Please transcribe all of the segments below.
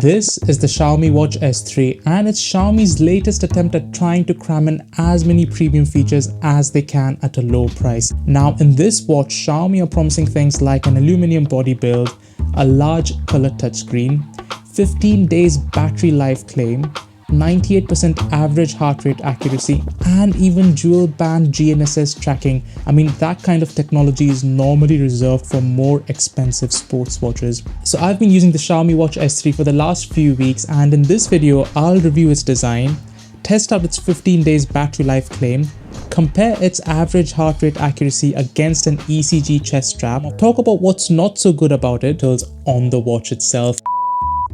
This is the Xiaomi Watch S3 and it's Xiaomi's latest attempt at trying to cram in as many premium features as they can at a low price. Now in this watch, Xiaomi are promising things like an aluminum body build, a large color touchscreen, 15 days battery life claim, 98% average heart rate accuracy, and even dual band GNSS tracking. I mean, that kind of technology is normally reserved for more expensive sports watches. So I've been using the Xiaomi Watch S3 for the last few weeks, and in this video I'll review its design, test out its 15 days battery life claim, compare its average heart rate accuracy against an ECG chest strap, talk about what's not so good about it on the watch itself,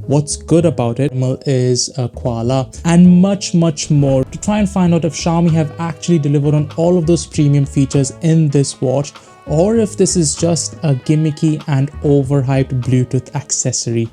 what's good about it is a koala, and much more to try and find out if Xiaomi have actually delivered on all of those premium features in this watch, or if this is just a gimmicky and overhyped Bluetooth accessory.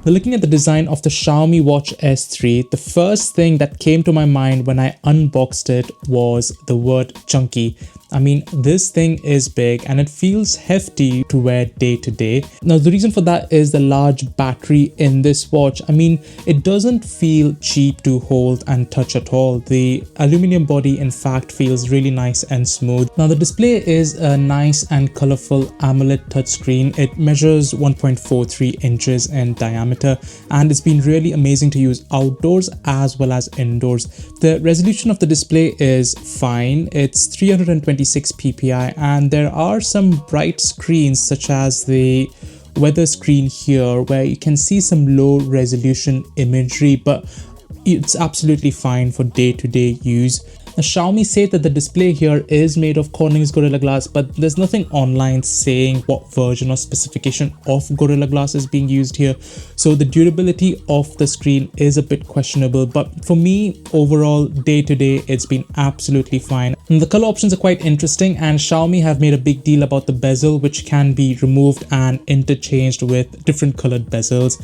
Now, looking at the design of the Xiaomi Watch S3, the first thing that came to my mind when I unboxed it was the word chunky. I mean, this thing is big and it feels hefty to wear day to day. Now, the reason for that is the large battery in this watch. I mean, it doesn't feel cheap to hold and touch at all. The aluminum body, in fact, feels really nice and smooth. Now, the display is a nice and colorful AMOLED touchscreen. It measures 1.43 inches in diameter, and it's been really amazing to use outdoors as well as indoors. The resolution of the display is fine. It's 326 ppi, and there are some bright screens such as the weather screen here where you can see some low resolution imagery, but it's absolutely fine for day-to-day use. Now, Xiaomi say that the display here is made of Corning's Gorilla Glass, but there's nothing online saying what version or specification of Gorilla Glass is being used here. So the durability of the screen is a bit questionable, but for me, overall, day to day, it's been absolutely fine. And the color options are quite interesting, and Xiaomi have made a big deal about the bezel, which can be removed and interchanged with different colored bezels.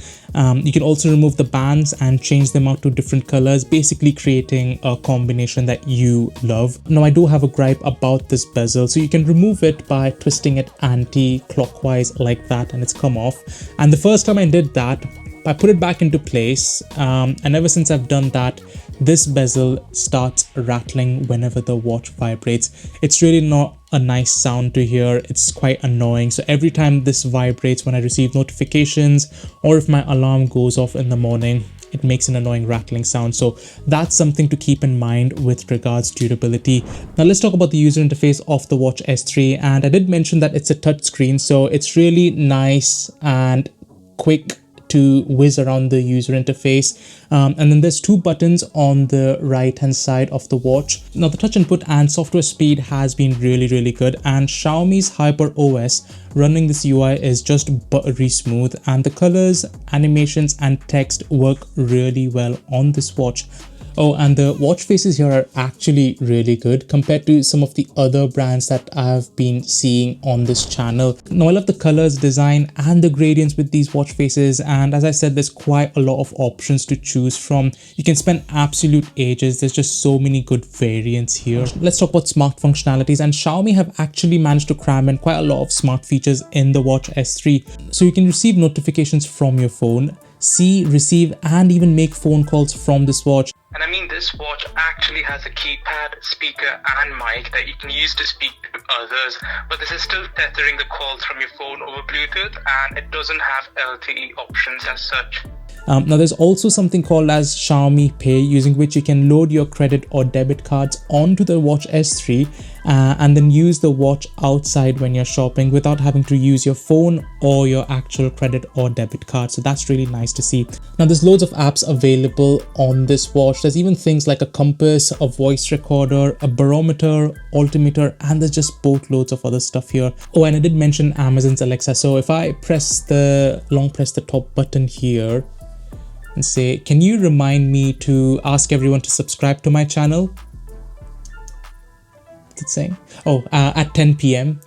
You can also remove the bands and change them out to different colors, basically creating a combination that you love. Now, I do have a gripe about this bezel. So you can remove it by twisting it anti-clockwise like that, and it's come off. And the first time I did that, I put it back into place, and ever since I've done that, this bezel starts rattling whenever the watch vibrates. It's really not a nice sound to hear. It's quite annoying. So every time this vibrates when I receive notifications or if my alarm goes off in the morning, it makes an annoying rattling sound. So that's something to keep in mind with regards to durability. Now let's talk about the user interface of the Watch S3, and I did mention that it's a touch screen, so it's really nice and quick to whiz around the user interface. And then there's two buttons on the right hand side of the watch. Now the touch input and software speed has been really good, and Xiaomi's Hyper OS running this UI is just buttery smooth, and the colors, animations and text work really well on this watch. Oh, and the watch faces here are actually really good compared to some of the other brands that I've been seeing on this channel. Now, I love the colors, design and the gradients with these watch faces, and as I said, there's quite a lot of options to choose from. You can spend absolute ages. There's just so many good variants here. Let's talk about smart functionalities, and Xiaomi have actually managed to cram in quite a lot of smart features in the Watch S3. So you can receive notifications from your phone, see, receive and even make phone calls from this watch. And I mean, this watch actually has a keypad, speaker and mic that you can use to speak to others, but this is still tethering the calls from your phone over Bluetooth, and it doesn't have LTE options as such. Now there's also something called as Xiaomi Pay, using which you can load your credit or debit cards onto the Watch S3 and then use the watch outside when you're shopping without having to use your phone or your actual credit or debit card. So that's really nice to see. Now there's loads of apps available on this watch. There's even things like a compass, a voice recorder, a barometer, altimeter, and there's just boatloads of other stuff here. Oh, and I did mention Amazon's Alexa. So if I long press the top button here and say, can you remind me to ask everyone to subscribe to my channel? What's it saying? Oh, at 10 p.m.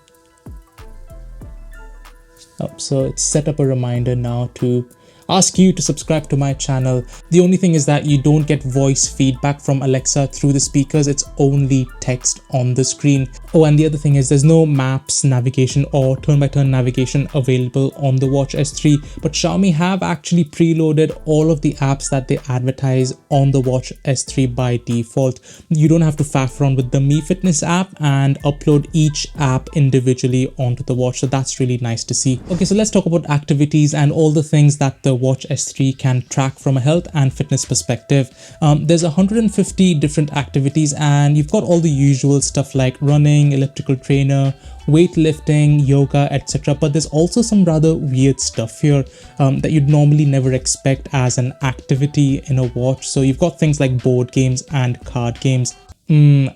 Oh, so it's set up a reminder now to ask you to subscribe to my channel. The only thing is that you don't get voice feedback from Alexa through the speakers, it's only text on the screen. Oh, and the other thing is there's no maps navigation or turn-by-turn navigation available on the Watch S3, but Xiaomi have actually preloaded all of the apps that they advertise on the Watch S3 by default. You don't have to faff around with the Mi Fitness app and upload each app individually onto the watch, so that's really nice to see. Okay, so let's talk about activities and all the things that the Watch S3 can track from a health and fitness perspective. There's 150 different activities, and you've got all the usual stuff like running, elliptical trainer, weightlifting, yoga, etc. But there's also some rather weird stuff here that you'd normally never expect as an activity in a watch. So you've got things like board games and card games.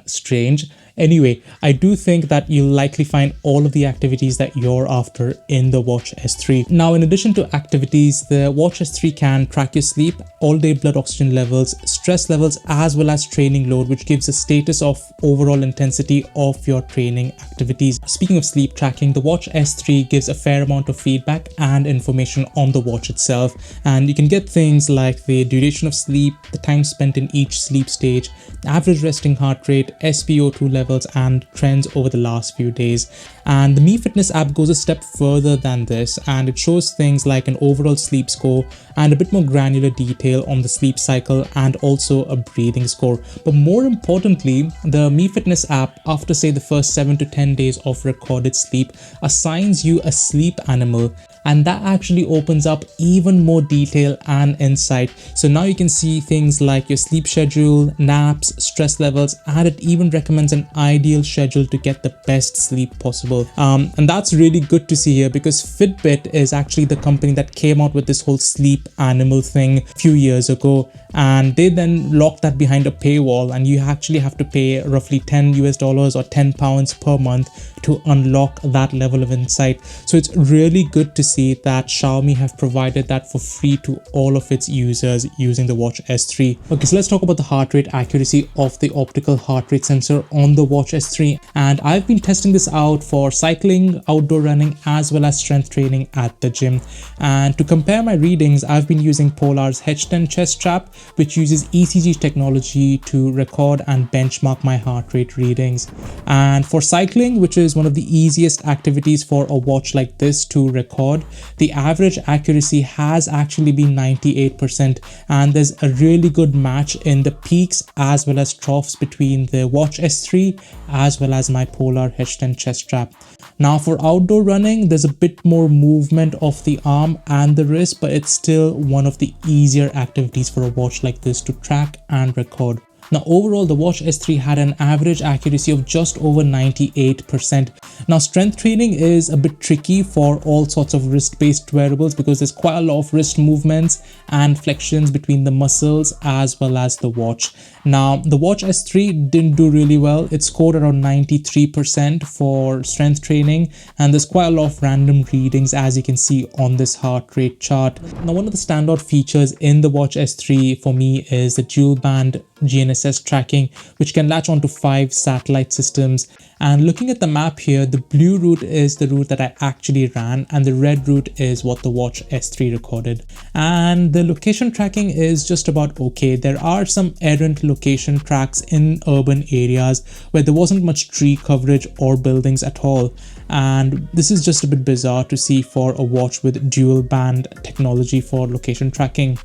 Strange. Anyway, I do think that you'll likely find all of the activities that you're after in the Watch S3. Now, in addition to activities, the Watch S3 can track your sleep, all-day blood oxygen levels, stress levels, as well as training load, which gives a status of overall intensity of your training activities. Speaking of sleep tracking, the Watch S3 gives a fair amount of feedback and information on the watch itself, and you can get things like the duration of sleep, the time spent in each sleep stage, average resting heart rate, SpO2 levels, and trends over the last few days. And the Mi Fitness app goes a step further than this, and it shows things like an overall sleep score and a bit more granular detail on the sleep cycle, and also a breathing score. But more importantly, the Mi Fitness app, after say the first 7 to 10 days of recorded sleep, assigns you a sleep animal, and that actually opens up even more detail and insight. So now you can see things like your sleep schedule, naps, stress levels, and it even recommends an ideal schedule to get the best sleep possible. And that's really good to see here, because Fitbit is actually the company that came out with this whole sleep animal thing a few years ago, and they then locked that behind a paywall, and you actually have to pay roughly $10 or £10 per month to unlock that level of insight. So it's really good to see that Xiaomi have provided that for free to all of its users using the Watch S3. Okay, so let's talk about the heart rate accuracy of the optical heart rate sensor on the Watch S3, and I've been testing this out for cycling, outdoor running, as well as strength training at the gym. And to compare my readings, I've been using Polar's H10 chest strap, which uses ECG technology to record and benchmark my heart rate readings. And for cycling, which is one of the easiest activities for a watch like this to record, the average accuracy has actually been 98%, and there's a really good match in the peaks as well as troughs between the Watch S3 as well as my Polar H10 chest strap. Now for outdoor running, there's a bit more movement of the arm and the wrist, but it's still one of the easier activities for a watch like this to track and record. Now overall, the Watch S3 had an average accuracy of just over 98%. Now strength training is a bit tricky for all sorts of wrist-based wearables, because there's quite a lot of wrist movements and flexions between the muscles as well as the watch. Now the Watch S3 didn't do really well. It scored around 93% for strength training, and there's quite a lot of random readings as you can see on this heart rate chart. Now one of the standout features in the Watch S3 for me is the dual band GNSS tracking, which can latch onto 5 satellite systems. And looking at the map here, the blue route is the route that I actually ran, and the red route is what the Watch S3 recorded. And the location tracking is just about okay. There are some errant location tracks in urban areas where there wasn't much tree coverage or buildings at all, and this is just a bit bizarre to see for a watch with dual band technology for location tracking.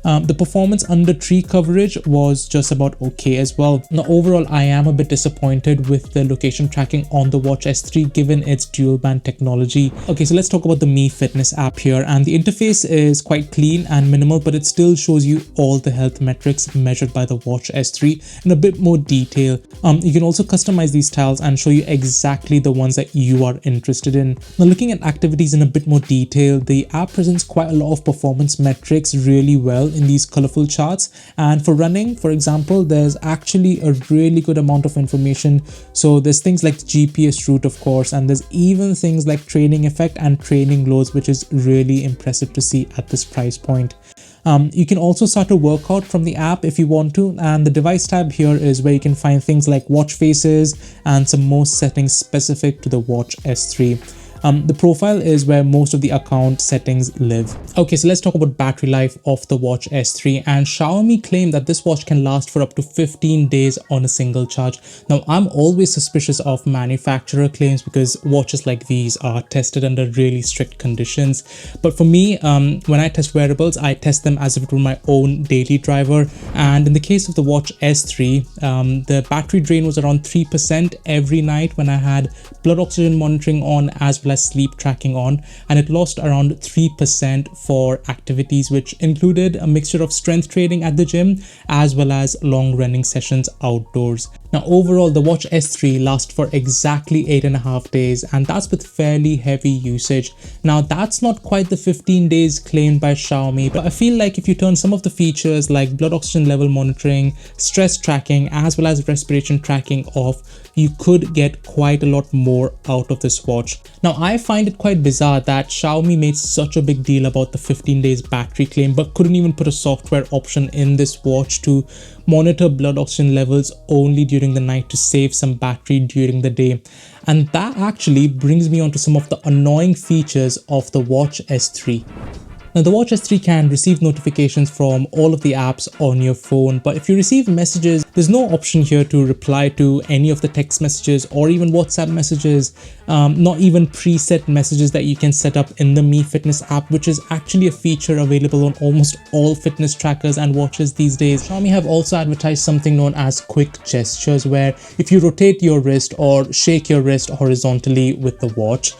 The performance under tree coverage was just about okay as well. Now overall, I am a bit disappointed with the location tracking on the Watch S3 given its dual band technology. Okay, so let's talk about the Mi Fitness app here, and the interface is quite clean and minimal, but it still shows you all the health metrics measured by the Watch S3 in a bit more detail. You can also customize these tiles and show you exactly the ones that you are interested in. Now looking at activities in a bit more detail, the app presents quite a lot of performance metrics really well in these colorful charts. And for running, for example, there's actually a really good amount of information. So there's things like GPS route, of course, and there's even things like training effect and training loads, which is really impressive to see at this price point. You can also start a workout from the app if you want to, and the device tab here is where you can find things like watch faces and some more settings specific to the Watch S3. The profile is where most of the account settings live. Okay, so let's talk about battery life of the Watch S3, and Xiaomi claim that this watch can last for up to 15 days on a single charge. Now, I'm always suspicious of manufacturer claims because watches like these are tested under really strict conditions. But for me, when I test wearables, I test them as if it were my own daily driver. And in the case of the Watch S3, the battery drain was around 3% every night when I had blood oxygen monitoring on as well as sleep tracking on, and it lost around 3% for activities which included a mixture of strength training at the gym as well as long running sessions outdoors. Now overall, the Watch S3 lasts for exactly 8.5 days, and that's with fairly heavy usage. Now that's not quite the 15 days claimed by Xiaomi, but I feel like if you turn some of the features like blood oxygen level monitoring, stress tracking as well as respiration tracking off, you could get quite a lot more out of this watch. Now I find it quite bizarre that Xiaomi made such a big deal about the 15 days battery claim but couldn't even put a software option in this watch to monitor blood oxygen levels only during the night to save some battery during the day. And that actually brings me on to some of the annoying features of the Watch S3. Now the Watch S3 can receive notifications from all of the apps on your phone, but if you receive messages, there's no option here to reply to any of the text messages or even WhatsApp messages, not even preset messages that you can set up in the Mi Fitness app, which is actually a feature available on almost all fitness trackers and watches these days. Xiaomi have also advertised something known as quick gestures, where if you rotate your wrist or shake your wrist horizontally with the watch,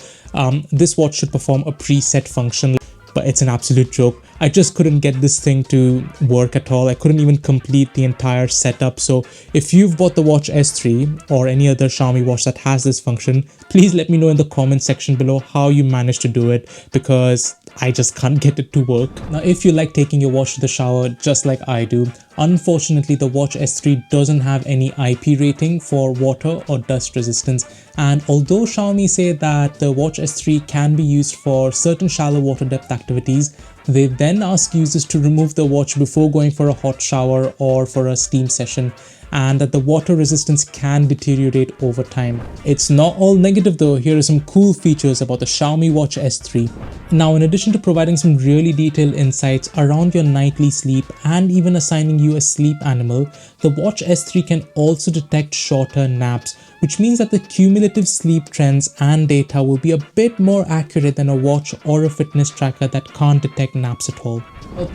this watch should perform a preset function. But it's an absolute joke. I just couldn't get this thing to work at all. I couldn't even complete the entire setup. So if you've bought the Watch S3 or any other Xiaomi watch that has this function, please let me know in the comment section below how you managed to do it, because I just can't get it to work. Now, if you like taking your watch to the shower just like I do, unfortunately the Watch S3 doesn't have any IP rating for water or dust resistance. And although Xiaomi say that the Watch S3 can be used for certain shallow water depth activities, they then ask users to remove the watch before going for a hot shower or for a steam session, and that the water resistance can deteriorate over time. It's not all negative though. Here are some cool features about the Xiaomi Watch S3. Now, in addition to providing some really detailed insights around your nightly sleep and even assigning you a sleep animal, the Watch S3 can also detect shorter naps, which means that the cumulative sleep trends and data will be a bit more accurate than a watch or a fitness tracker that can't detect naps at all.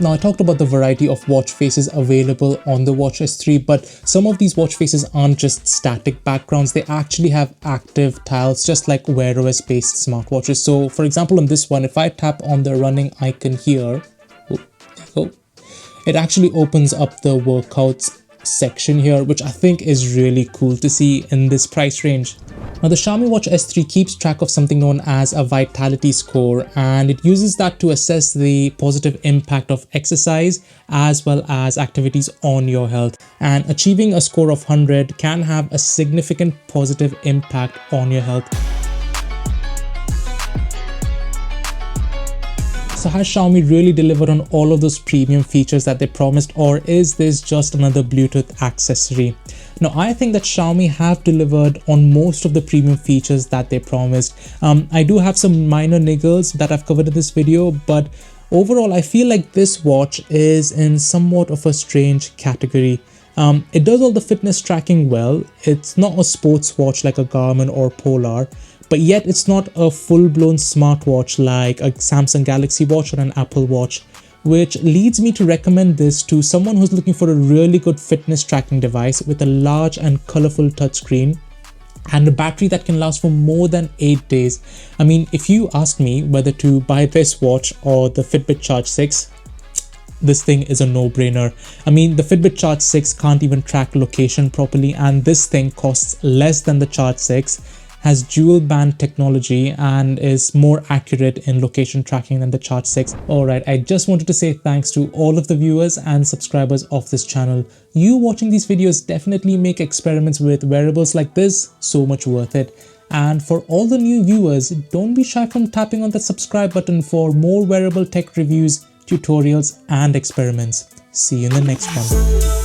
Now, I talked about the variety of watch faces available on the Watch S3, but some of these watch faces aren't just static backgrounds. They actually have active tiles, just like Wear OS based smartwatches. So for example, on this one, if I tap on the running icon here, it actually opens up the workouts section here, which I think is really cool to see in this price range. Now, the Xiaomi Watch S3 keeps track of something known as a vitality score, and it uses that to assess the positive impact of exercise as well as activities on your health. And achieving a score of 100 can have a significant positive impact on your health. So has Xiaomi really delivered on all of those premium features that they promised, or is this just another Bluetooth accessory? Now, I think that Xiaomi have delivered on most of the premium features that they promised. I do have some minor niggles that I've covered in this video, but overall, I feel like this watch is in somewhat of a strange category. It does all the fitness tracking well. It's not a sports watch like a Garmin or Polar, but yet it's not a full-blown smartwatch like a Samsung Galaxy Watch or an Apple Watch, which leads me to recommend this to someone who's looking for a really good fitness tracking device with a large and colorful touchscreen and a battery that can last for more than 8 days. I mean, if you ask me whether to buy this watch or the Fitbit Charge 6, this thing is a no-brainer. I mean, the Fitbit Charge 6 can't even track location properly, and this thing costs less than the Charge 6, has dual band technology, and is more accurate in location tracking than the Charge 6. Alright, I just wanted to say thanks to all of the viewers and subscribers of this channel. You watching these videos definitely make experiments with wearables like this so much worth it. And for all the new viewers, don't be shy from tapping on that subscribe button for more wearable tech reviews, tutorials and experiments. See you in the next one.